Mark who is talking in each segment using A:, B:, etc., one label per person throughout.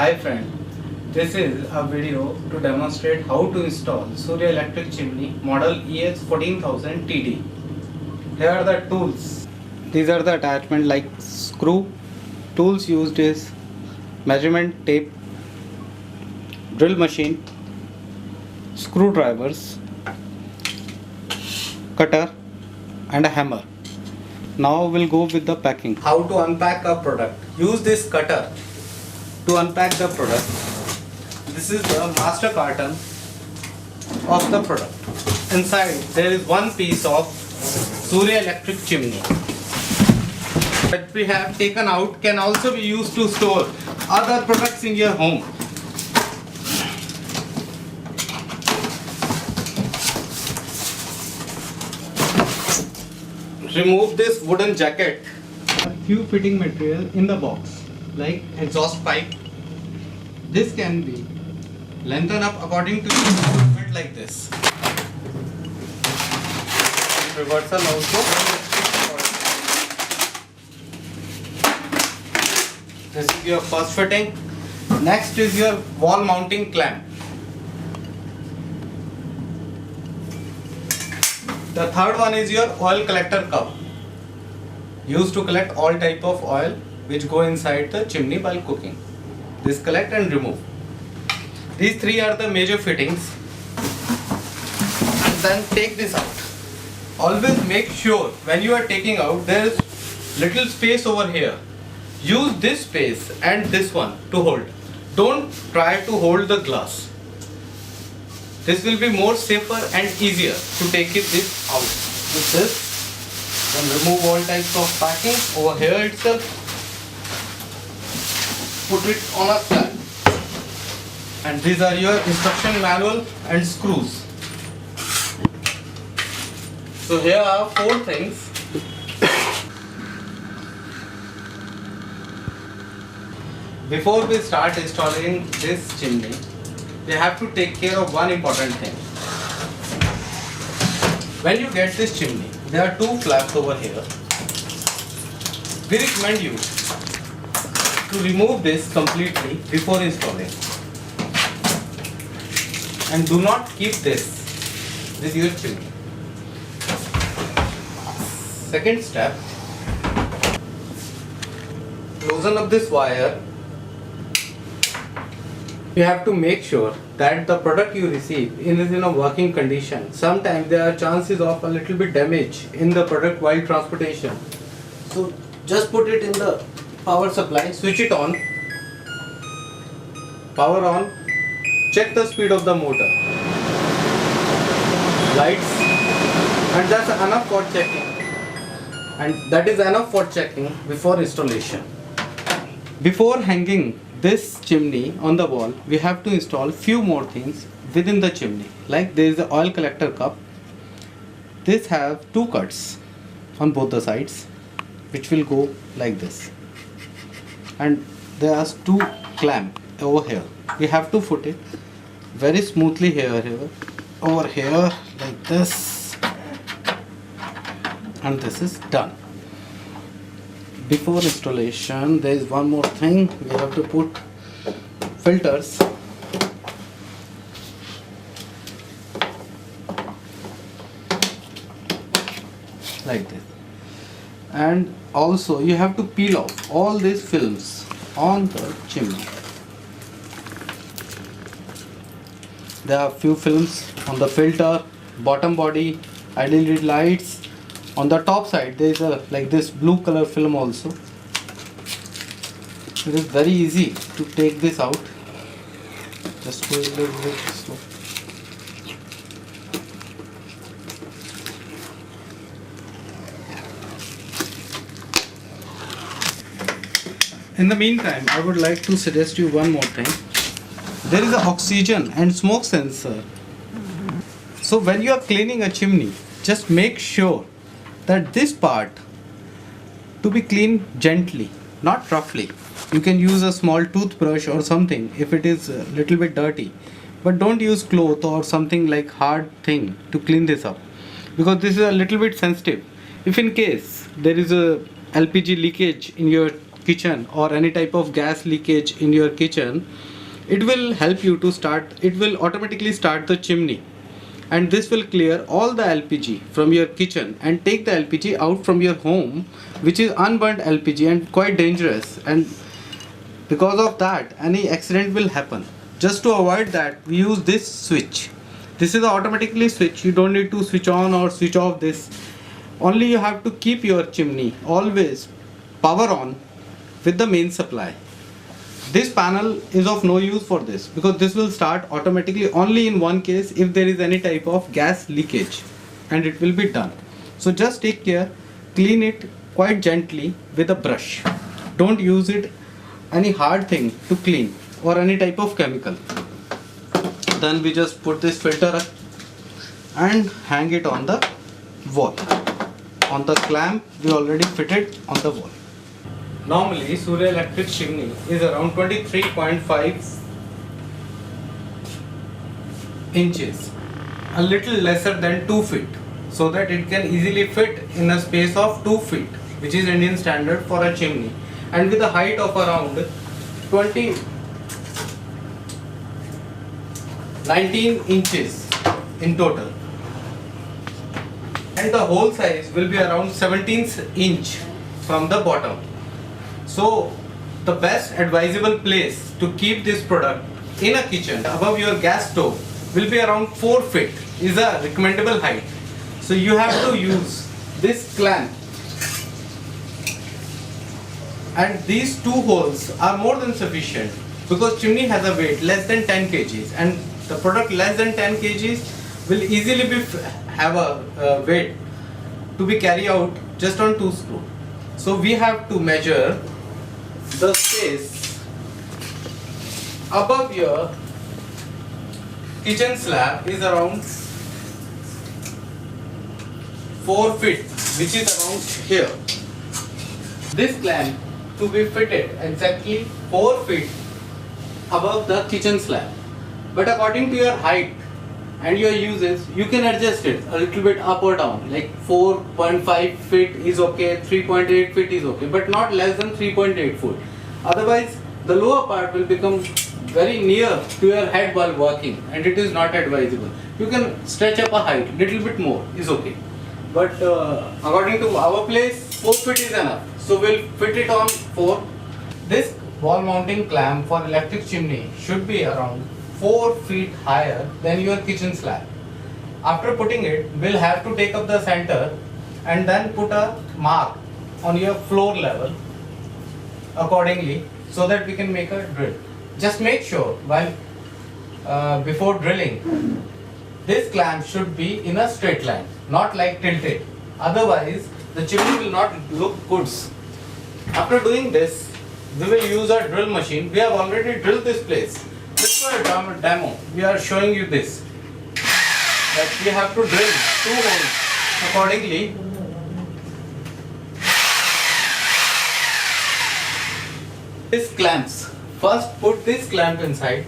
A: Hi friend, this is a video to demonstrate how to install Surya Electric Chimney model ES14000 TD. Here are the tools. These are the attachment like screw. Tools used is measurement tape, drill machine, screwdrivers, cutter and a hammer. Now we'll go with the packing. How to unpack a product. Use this cutter to unpack the product. This is the master carton of the product. Inside there is one piece of Surya Electric Chimney that we have taken out can also be used to store other products in your home. Remove this wooden jacket. A few fitting material in the box like exhaust pipe. This can be lengthened up according to your requirement like this. Reversal also. This is your first fitting. Next is your wall mounting clamp. The third one is your oil collector cup, used to collect all type of oil which go inside the chimney while cooking. This collect and remove. These three are the major fittings. And then take this out. Always make sure when you are taking out there is little space over here. Use this space and this one to hold. Don't try to hold the glass. This will be more safer and easier to take this out. With this, then remove all types of packing over here itself. Put it on a slab. And these are your instruction manual and screws. So here are 4 things. Before we start installing this chimney, we have to take care of one important thing. When you get this chimney, there are 2 flaps over here. We recommend you to remove this completely before installing. And do not keep this with your chimney. Second step, loosen up this wire. You have to make sure that the product you receive is in a working condition. Sometimes there are chances of a little bit damage in the product while transportation. So just put it in the power supply, switch it on, power on, check the speed of the motor, lights, and that's enough for checking. And that is enough for checking before installation. Before hanging this chimney on the wall, we have to install few more things within the chimney. Like there is the oil collector cup. This have 2 cuts on both the sides, which will go like this. And there are 2 clamp over here. We have to put it very smoothly here, over here like this, and this is done. Before installation, there is one more thing. We have to put filters. Like this. And also you have to peel off all these films on the chimney. There are few films on the filter, bottom body, LED lights. On the top side there is a like this blue color film also. It is very easy to take this out. Just go a little bit slow. In the meantime, I would like to suggest you one more thing. There is an oxygen and smoke sensor. So when you are cleaning a chimney, just make sure that this part to be cleaned gently, not roughly. You can use a small toothbrush or something if it is a little bit dirty, but don't use cloth or something like hard thing to clean this up, because this is a little bit sensitive. If in case there is a LPG leakage in your kitchen or any type of gas leakage in your kitchen, it will help you to start, it will automatically start the chimney, and this will clear all the LPG from your kitchen and take the LPG out from your home, which is unburnt LPG and quite dangerous, and because of that any accident will happen. Just to avoid that, we use this switch. This is automatically switch, you don't need to switch on or switch off this. Only you have to keep your chimney always power on with the main supply. This panel is of no use for this, because this will start automatically only in one case, if there is any type of gas leakage, and it will be done. So just take care, clean it quite gently with a brush. Don't use it any hard thing to clean or any type of chemical. Then we just put this filter up and hang it on the wall. On the clamp we already fitted on the wall. Normally Surya Electric chimney is around 23.5 inches, a little lesser than 2 feet, so that it can easily fit in a space of 2 feet, which is Indian standard for a chimney, and with a height of around 19 inches in total, and the hole size will be around 17th inch from the bottom. So the best advisable place to keep this product in a kitchen above your gas stove will be around 4 feet is a recommendable height. So you have to use this clamp, and these two holes are more than sufficient, because chimney has a weight less than 10 kgs, and the product less than 10 kgs will easily be have a weight to be carried out just on 2 screws. So we have to measure the space above your kitchen slab is around 4 feet, which is around here. This clamp to be fitted exactly 4 feet above the kitchen slab, but according to your height and your uses, you can adjust it a little bit up or down, like 4.5 feet is okay, 3.8 feet is okay, but not less than 3.8 foot. Otherwise the lower part will become very near to your head while working, and it is not advisable. You can stretch up a height, little bit more is okay, but according to our place 4 feet is enough, so we'll fit it on 4. This wall mounting clamp for electric chimney should be around 4 feet higher than your kitchen slab. After putting it, we'll have to take up the center and then put a mark on your floor level accordingly, so that we can make a drill. Just make sure while before drilling, this clamp should be in a straight line, not like tilted. Otherwise the chimney will not look good. After doing this, we will use a drill machine. We have already drilled this place. Just for a demo, we are showing you this, that we have to drill 2 holes accordingly. This clamps. First put this clamp inside,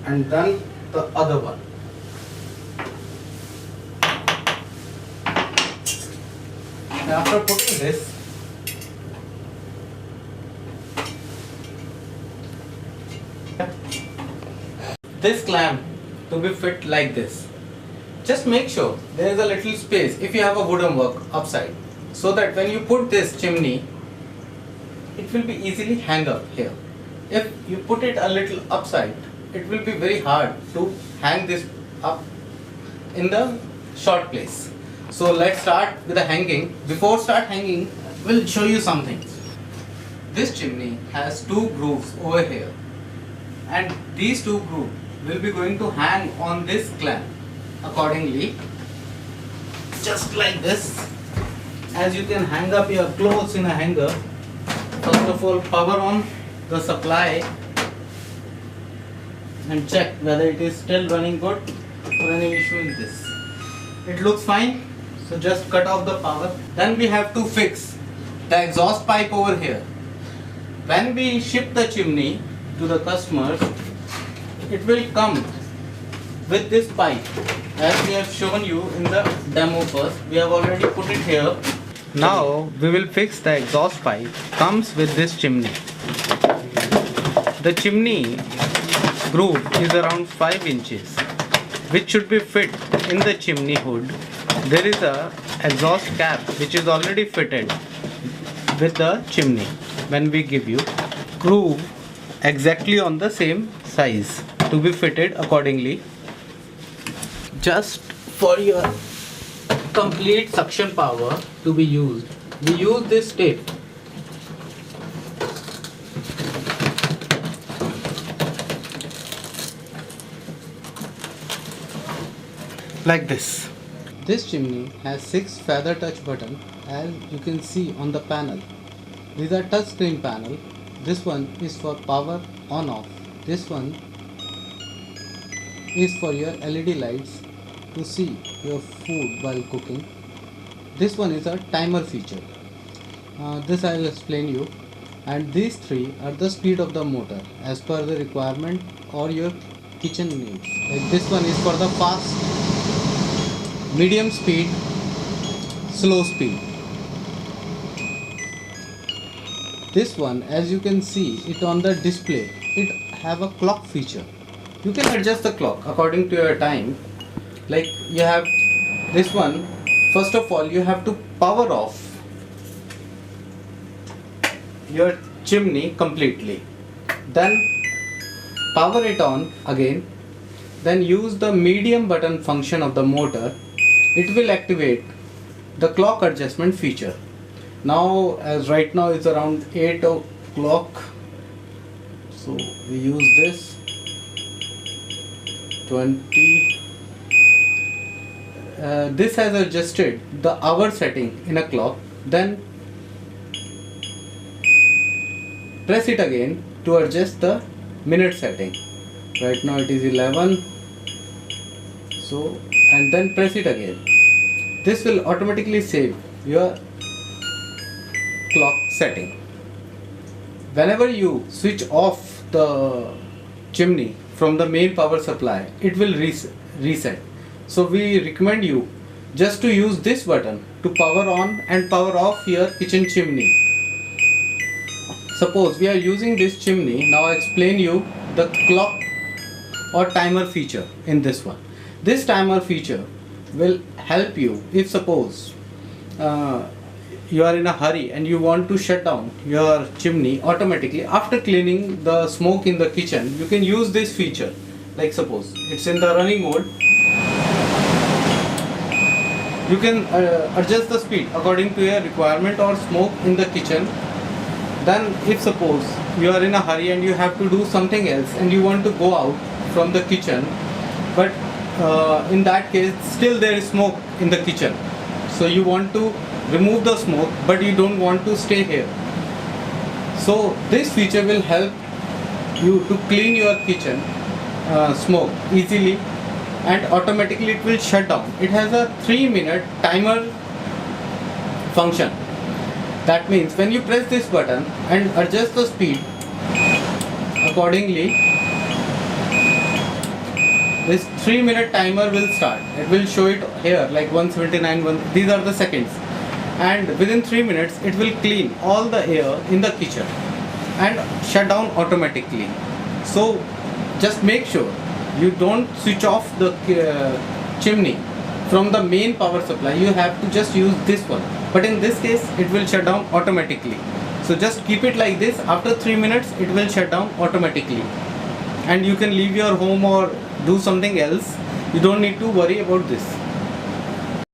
A: and then the other one. And after putting this clamp to be fit like this. Just make sure there is a little space if you have a wooden work upside, so that when you put this chimney, it will be easily hang up here. If you put it a little upside, it will be very hard to hang this up in the short place. So let's start with the hanging. Before start hanging, we'll show you something. This chimney has 2 grooves over here, and these 2 grooves will be going to hang on this clamp accordingly, just like this. As you can hang up your clothes in a hanger, first of all power on the supply and check whether it is still running good or any issue in this. It looks fine, so just cut off the power. Then we have to fix the exhaust pipe over here. When we ship the chimney to the customers, it will come with this pipe, as we have shown you in the demo first, we have already put it here. Now we will fix the exhaust pipe. Comes with this chimney. The chimney groove is around 5 inches, which should be fit in the chimney hood. There is a exhaust cap which is already fitted with the chimney. When we give you groove exactly on the same size to be fitted accordingly. Just for your complete suction power to be used, we use this tape. Like this. This chimney has 6 feather touch buttons, as you can see on the panel. These are touch screen panel. This one is for power on off. This one is for your LED lights to see your food while cooking. This one is a timer feature. This I will explain you. And these 3 are the speed of the motor as per the requirement or your kitchen needs. Like this one is for the fast, medium speed, slow speed. This one, as you can see it on the display, it have a clock feature. You can adjust the clock according to your time. Like you have this one, first of all you have to power off your chimney completely, then power it on again, then use the medium button function of the motor. It will activate the clock adjustment feature. Now, as right now it's around 8 o'clock, so we use this 20. This has adjusted the hour setting in a clock. Then press it again to adjust the minute setting. Right now it is 11. So, and then press it again. This will automatically save your clock setting. Whenever you switch off the chimney from the main power supply, it will reset. So we recommend you just to use this button to power on and power off your kitchen chimney. Suppose we are using this chimney. Now I explain you the clock or timer feature in this one. This timer feature will help you if suppose you are in a hurry and you want to shut down your chimney automatically after cleaning the smoke in the kitchen. You can use this feature. Like suppose it's in the running mode, you can adjust the speed according to your requirement or smoke in the kitchen. Then if suppose you are in a hurry and you have to do something else and you want to go out from the kitchen, but in that case still there is smoke in the kitchen, so you want to remove the smoke but you don't want to stay here. So this feature will help you to clean your kitchen smoke easily, and automatically it will shut down. It has a 3-minute timer function. That means when you press this button and adjust the speed accordingly, this 3-minute timer will start. It will show it here like 179. These are the seconds, and within 3 minutes it will clean all the air in the kitchen and shut down automatically. So just make sure you don't switch off the chimney from the main power supply. You have to just use this one, but in this case it will shut down automatically. So just keep it like this. After 3 minutes it will shut down automatically, and you can leave your home or do something else. You don't need to worry about this.